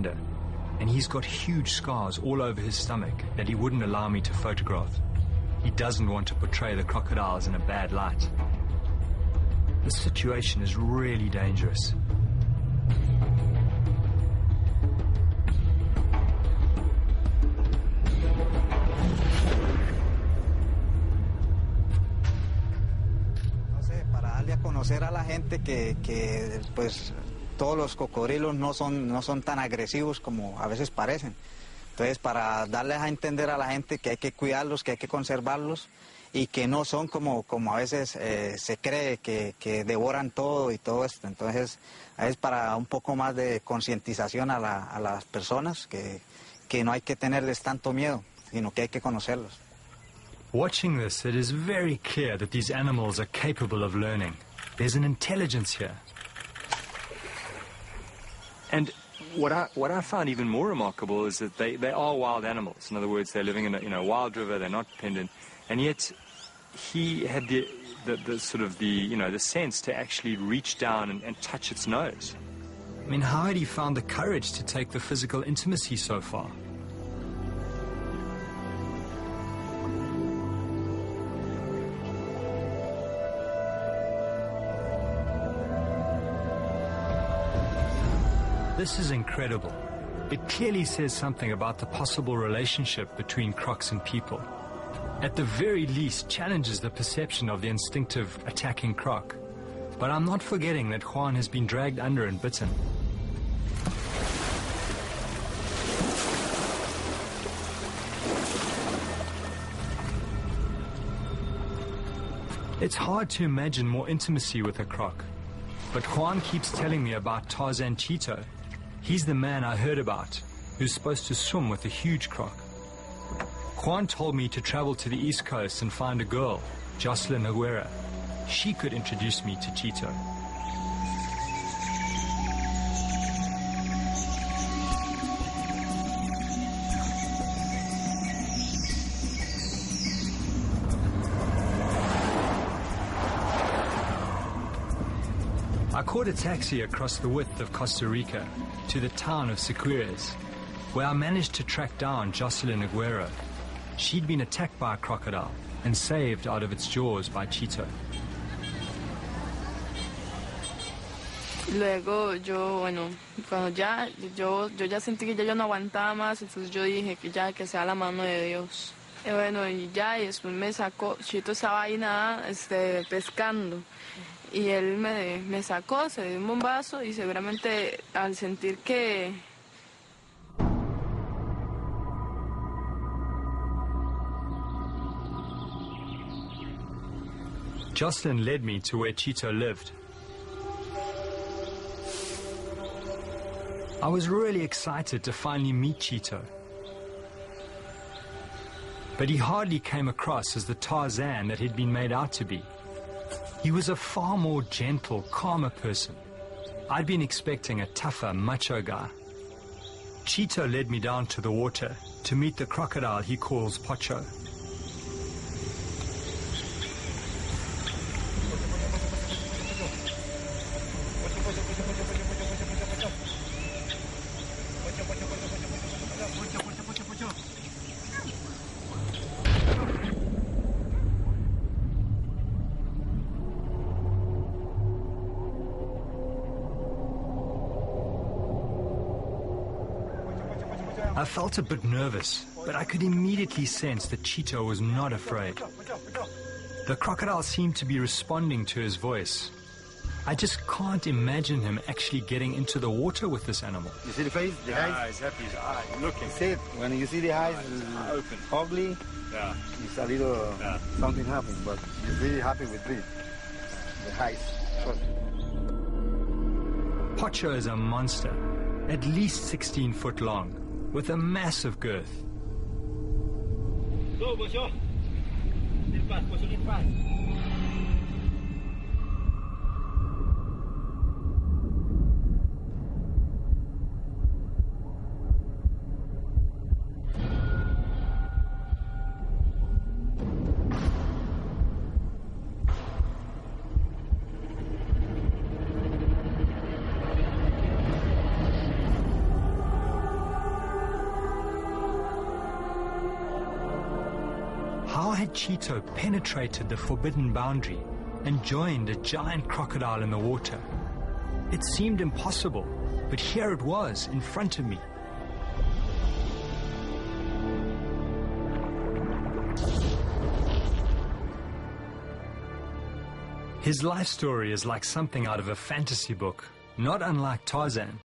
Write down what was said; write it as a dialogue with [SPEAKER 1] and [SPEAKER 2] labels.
[SPEAKER 1] under, and he's got huge scars all over his stomach that he wouldn't allow me to photograph. He doesn't want to portray the crocodiles in a bad light. The situation is really dangerous.
[SPEAKER 2] Conocer a la gente que pues todos los cocodrilos no son tan agresivos como a veces parecen. Entonces, para darles a entender a la gente que hay que cuidarlos, que hay que conservarlos y que no son como a veces se cree que devoran todo y todo esto. Entonces, es para un poco más de concientización a las personas que no hay que tenerles tanto miedo, sino que hay que conocerlos.
[SPEAKER 1] Watching this, it is very clear that these animals are capable of learning. There's an intelligence here. And what I found even more remarkable is that they are wild animals. In other words, they're living in a wild river, they're not dependent. And yet he had the sort of the sense to actually reach down and touch its nose. I mean, how had he found the courage to take the physical intimacy so far? This is incredible. It clearly says something about the possible relationship between crocs and people. At the very least, challenges the perception of the instinctive attacking croc. But I'm not forgetting that Juan has been dragged under and bitten. It's hard to imagine more intimacy with a croc. But Juan keeps telling me about Tarzan Cheeto. He's the man I heard about, who's supposed to swim with a huge croc. Juan told me to travel to the East Coast and find a girl, Jocelyn Aguera. She could introduce me to Cheeto. I caught a taxi across the width of Costa Rica to the town of Siquirres, where I managed to track down Jocelyn Aguero. She'd been attacked by a crocodile and saved out of its jaws by Cheeto.
[SPEAKER 3] Luego cuando yo ya sentí que ya yo no aguantaba más, entonces yo dije que sea la mano de Dios. Y después me sacó, Cheeto estaba ahí pescando. Y él me sacó, se dio un bombazo y seguramente al sentir que...
[SPEAKER 1] Jocelyn led me to where Cheeto lived. I was really excited to finally meet Cheeto. But he hardly came across as the Tarzan that he'd been made out to be. He was a far more gentle, calmer person. I'd been expecting a tougher, macho guy. Cheeto led me down to the water to meet the crocodile he calls Pocho. I felt a bit nervous, but I could immediately sense that Cheeto was not afraid. The crocodile seemed to be responding to his voice. I just can't imagine him actually getting into the water with this animal.
[SPEAKER 4] You see the face? The eyes?
[SPEAKER 1] He's happy, his eye, looking.
[SPEAKER 4] See it? When you see the eyes
[SPEAKER 1] open,
[SPEAKER 4] ugly, it's a little something happened, but he's really happy with this. The eyes.
[SPEAKER 1] Pocho is a monster, at least 16 foot long, with a massive girth.
[SPEAKER 4] Go, Pocho. Get fast, Pocho, get fast.
[SPEAKER 1] had Cheeto penetrated the forbidden boundary and joined a giant crocodile in the water? It seemed impossible, but here it was in front of me. His life story is like something out of a fantasy book, not unlike Tarzan.